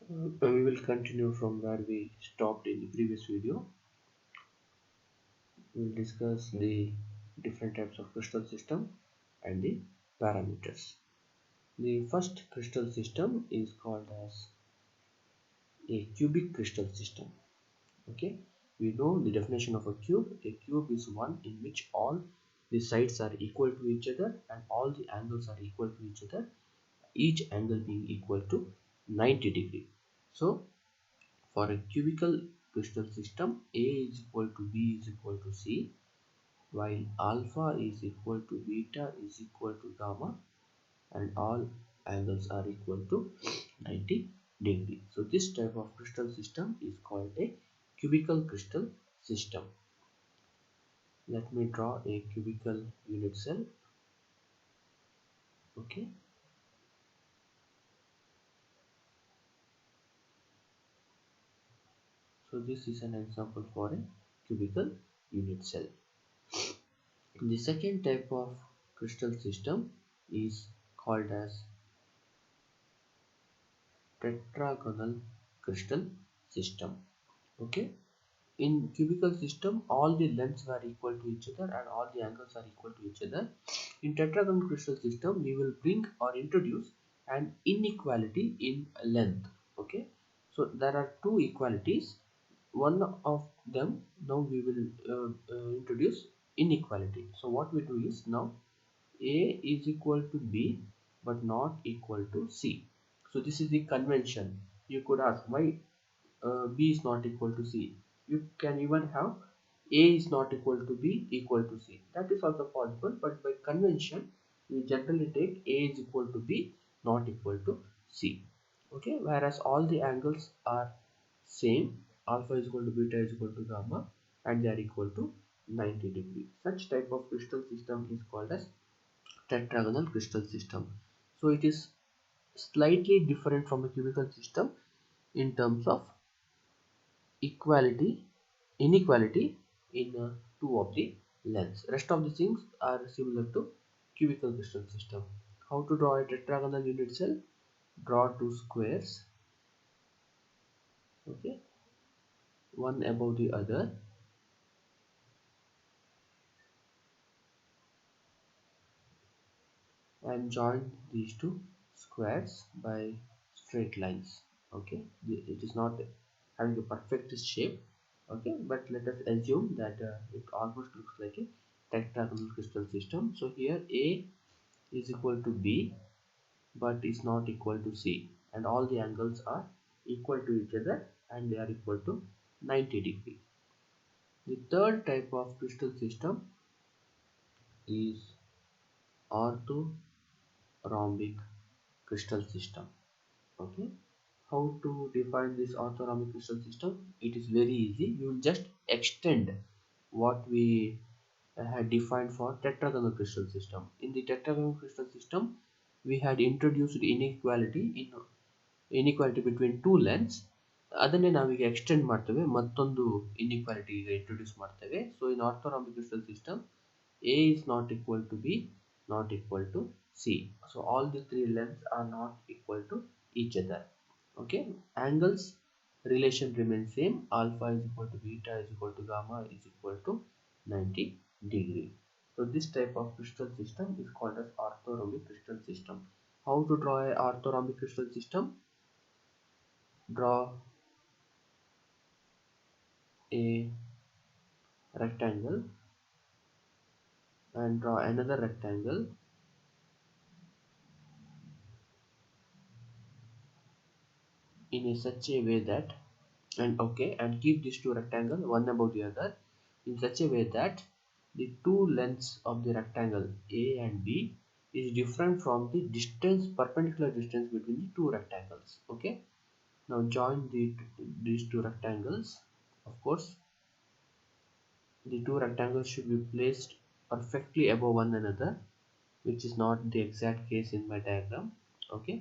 We will continue from where we stopped in the previous video. We will discuss the different types of crystal system and the parameters. The first crystal system is called as a cubic crystal system. Okay, we know the definition of a cube. A cube is one in which all the sides are equal to each other and all the angles are equal to each other, each angle being equal to 90 degree. So for a cubical crystal system, A is equal to B is equal to C, while alpha is equal to beta is equal to gamma, and all angles are equal to 90 degree. So this type of crystal system is called a cubical crystal system. Let me draw a cubical unit cell. Okay. So this is an example for a cubical unit cell. The second type of crystal system is called as tetragonal crystal system. Okay, in cubical system all the lengths were equal to each other and all the angles are equal to each other. In tetragonal crystal system we will bring or introduce an inequality in length. Okay, so there are two equalities. One of them, now we will introduce inequality. So what we do is, now A is equal to B but not equal to C. So this is the convention. You could ask why B is not equal to C. You can even have A is not equal to B equal to C. That is also possible, but by convention we generally take A is equal to B not equal to C. Okay, whereas all the angles are same, alpha is equal to beta is equal to gamma, and they are equal to 90 degree. Such type of crystal system is called as tetragonal crystal system. So it is slightly different from a cubical system in terms of inequality in two of the lengths. Rest of the things are similar to cubical crystal system. How to draw a tetragonal unit cell? Draw two squares, okay, one above the other, and join these two squares by straight lines. Okay, it is not having a perfect shape. Okay, but let us assume that it almost looks like a tetragonal crystal system. So here A is equal to B but is not equal to C, and all the angles are equal to each other and they are equal to 90 degree. The third type of crystal system is orthorhombic crystal system. Okay, how to define this orthorhombic crystal system? It is very easy. You will just extend what we had defined for tetragonal crystal system. In the tetragonal crystal system we had introduced inequality between two lengths. ಅದನ್ನೇ ನಾವೀಗ extend ಮಾಡ್ತೇವೆ, ಮತ್ತೊಂದು inequality ಈಗ introduce ಮಾಡ್ತೇವೆ. So in orthorhombic crystal system A is not equal to B not equal to C. So all the three lengths are not equal to each other. Okay, angles relation remains same. Alpha is equal to beta is equal to gamma is equal to 90 degree. So this type of crystal system is called as orthorhombic crystal system. How to draw a orthorhombic crystal system? Draw a rectangle and draw another rectangle in such a way that, and keep these two rectangles one above the other in such a way that the two lengths of the rectangle A and B is different from the perpendicular distance between the two rectangles. Okay, now join these two rectangles. Of course the two rectangles should be placed perfectly above one another, which is not the exact case in my diagram. Okay,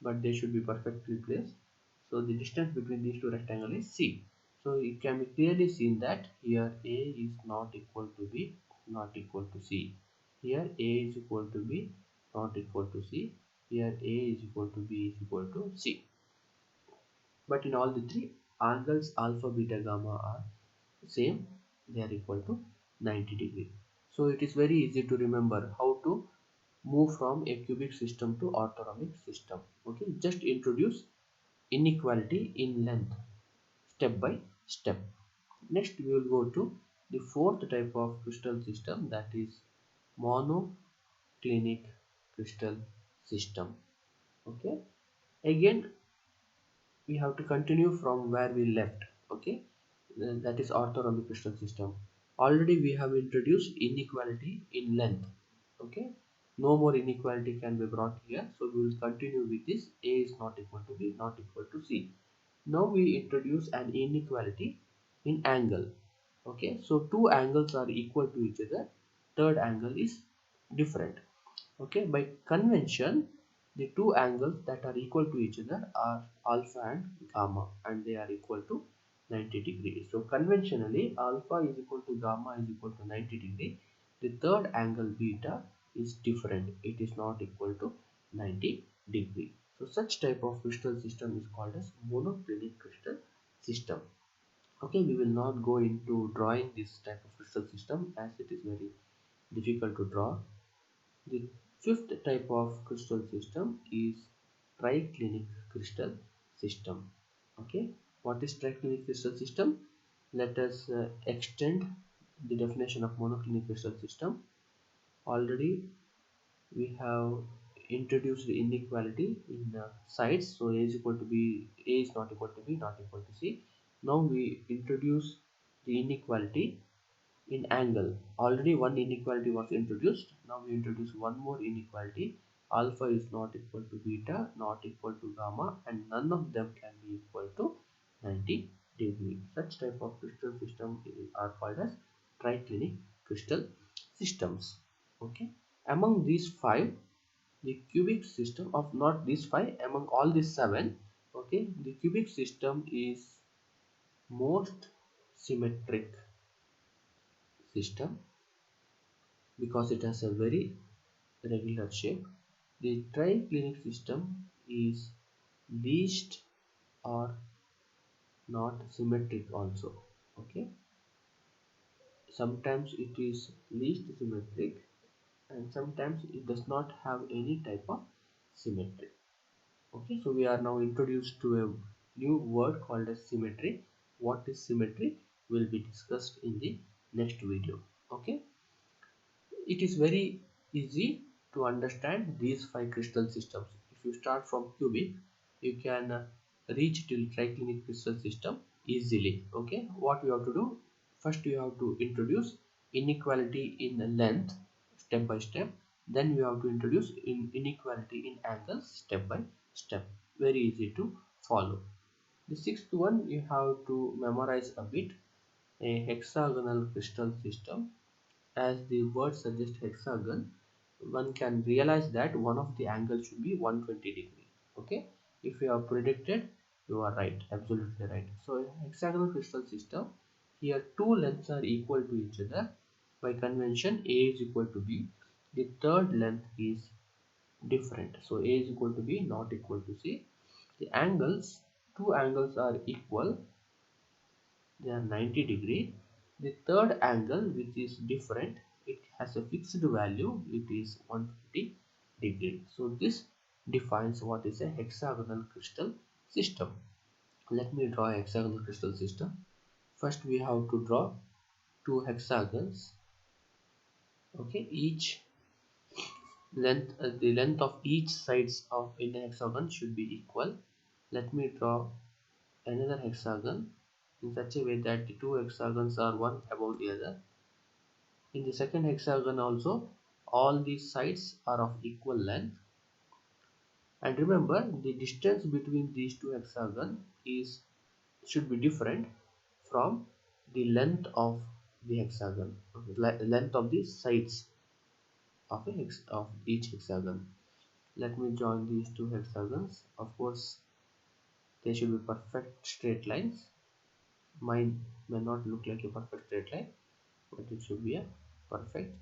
but they should be perfectly placed. So the distance between these two rectangles is C. So it can be clearly seen that here A is not equal to B not equal to C. Here A is equal to B not equal to C. Here A is equal to B is equal to C. but in all the three angles alpha, beta, gamma are same, they are equal to 90 degree. So it is very easy to remember how to move from a cubic system to orthorhombic system. Okay, just introduce inequality in length step by step. Next we will go to the fourth type of crystal system, that is monoclinic crystal system. Okay, again we have to continue from where we left. Okay, that is orthorhombic crystal system. Already we have introduced inequality in length. Okay, no more inequality can be brought here, so we will continue with this. A is not equal to B, not equal to C. Now we introduce an inequality in angle. Okay, so two angles are equal to each other, third angle is different. Okay, by convention the two angles that are equal to each other are alpha and gamma, and they are equal to 90 degrees. So conventionally alpha is equal to gamma is equal to 90 degree. The third angle beta is different, it is not equal to 90 degree. So such type of crystal system is called as monoclinic crystal system. Okay, we will not go into drawing this type of crystal system as it is very difficult to draw. The fifth type of crystal system is triclinic crystal system. Okay, what is triclinic crystal system? Let us extend the definition of monoclinic crystal system. Already we have introduced the inequality in the sides, so A is equal to B, A is not equal to B, not equal to C. Now we introduce the inequality in angle. Already one inequality was introduced, now we introduce one more inequality. Alpha is not equal to beta, not equal to gamma, and none of them can be equal to 90 degree. Such type of crystal system are called as triclinic crystal systems. Okay, among these five, the cubic system of, not these five, among all these seven, okay, the cubic system is most symmetric system because it has a very regular shape. The triclinic system is least or not symmetric also. Okay, sometimes it is least symmetric and sometimes it does not have any type of symmetry. Okay, so we are now introduced to a new word called as symmetry. What is symmetry will be discussed in the next video. Okay, it is very easy to understand these five crystal systems. If you start from cubic, you can reach till triclinic crystal system easily. Okay, what you have to do? First, you have to introduce inequality in length step by step. Then you have to introduce inequality in angles step by step. Very easy to follow. The sixth one you have to memorize a bit, a hexagonal crystal system. As the word suggests hexagon, one can realize that one of the angles should be 120 degree. Okay, if you have predicted, you are right, absolutely right. So hexagonal crystal system, here two lengths are equal to each other. By convention A is equal to B, the third length is different, so A is equal to B, not equal to C. The angles, two angles are equal, they are 90 degree. The third angle, which is different, it has a fixed value, it is 150 degree. So this defines what is a hexagonal crystal system. Let me draw a hexagonal crystal system. First we have to draw two hexagons. Okay, each length, the length of each sides of in a hexagon should be equal. Let me draw another hexagon in such a way that the two hexagons are one above the other. In the second hexagon also, all these sides are of equal length. And remember, the distance between these two hexagons is should be different from the length of the hexagon, length of the sides of of each hexagon. Let me join these two hexagons. Of course, they should be perfect straight lines. Mine may not look like a perfect straight line, but it should be a perfect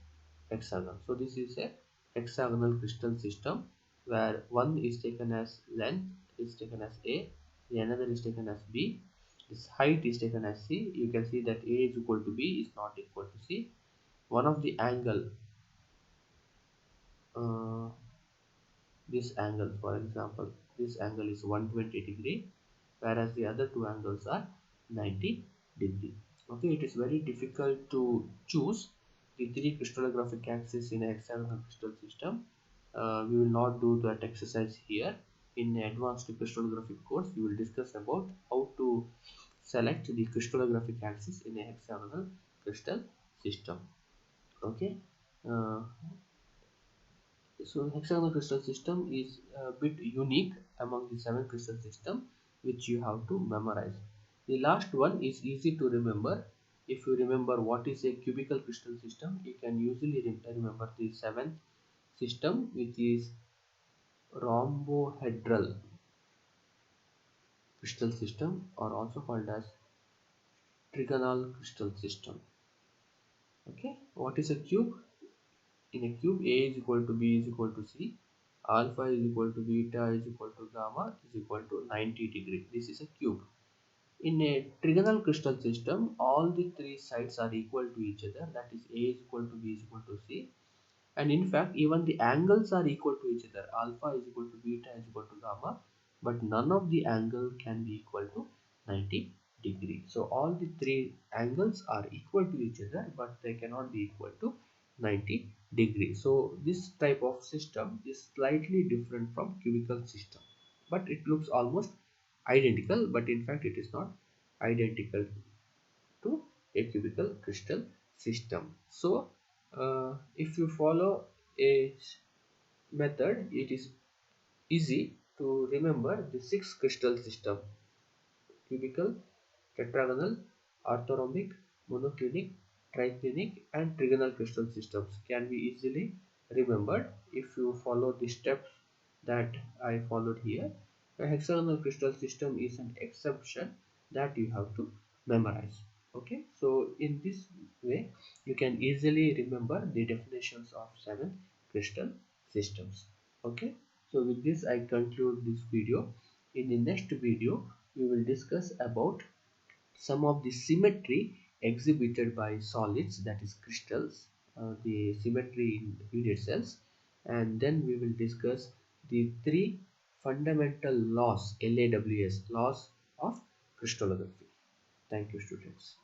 hexagon. So this is a hexagonal crystal system where one is taken as length is taken as A, the another is taken as B, this height is taken as C. You can see that A is equal to B is not equal to C. One of the angle, uh, this angle, for example, this angle is 120 degree, whereas the other two angles are 90 degree. Okay, it is very difficult to choose the three crystallographic axes in a hexagonal crystal system. We will not do that exercise here. In advanced crystallographic course, we will discuss about how to select the crystallographic axis in a hexagonal crystal system. Okay. Uh, so hexagonal crystal system is a bit unique among the seven crystal system which you have to memorize. The last one is easy to remember. If you remember what is a cubical crystal system, you can usually remember the seventh system, which is rhombohedral crystal system, or also called as trigonal crystal system. Okay, what is a cube? In a cube, A is equal to B is equal to C, alpha is equal to beta is equal to gamma is equal to 90 degree. This is a cube. In a trigonal crystal system, all the three sides are equal to each other. That is, A is equal to B is equal to C. And in fact, even the angles are equal to each other. Alpha is equal to beta is equal to gamma. But none of the angle can be equal to 90 degree. So all the three angles are equal to each other, but they cannot be equal to 90 degree. So this type of system is slightly different from cubical system, but it looks almost identical, but in fact it is not identical to a cubical crystal system. So if you follow a method, it is easy to remember the six crystal system: cubical, tetragonal, orthorhombic, monoclinic, triclinic, and trigonal crystal systems can be easily remembered if you follow the steps that I followed here. A hexagonal crystal system is an exception that you have to memorize. Okay, so in this way you can easily remember the definitions of seven crystal systems. Okay, so with this I conclude this video. In the next video we will discuss about some of the symmetry exhibited by solids, that is crystals, the symmetry in unit cells, and then we will discuss the three fundamental laws, LAWS, laws of crystallography. Thank you, students.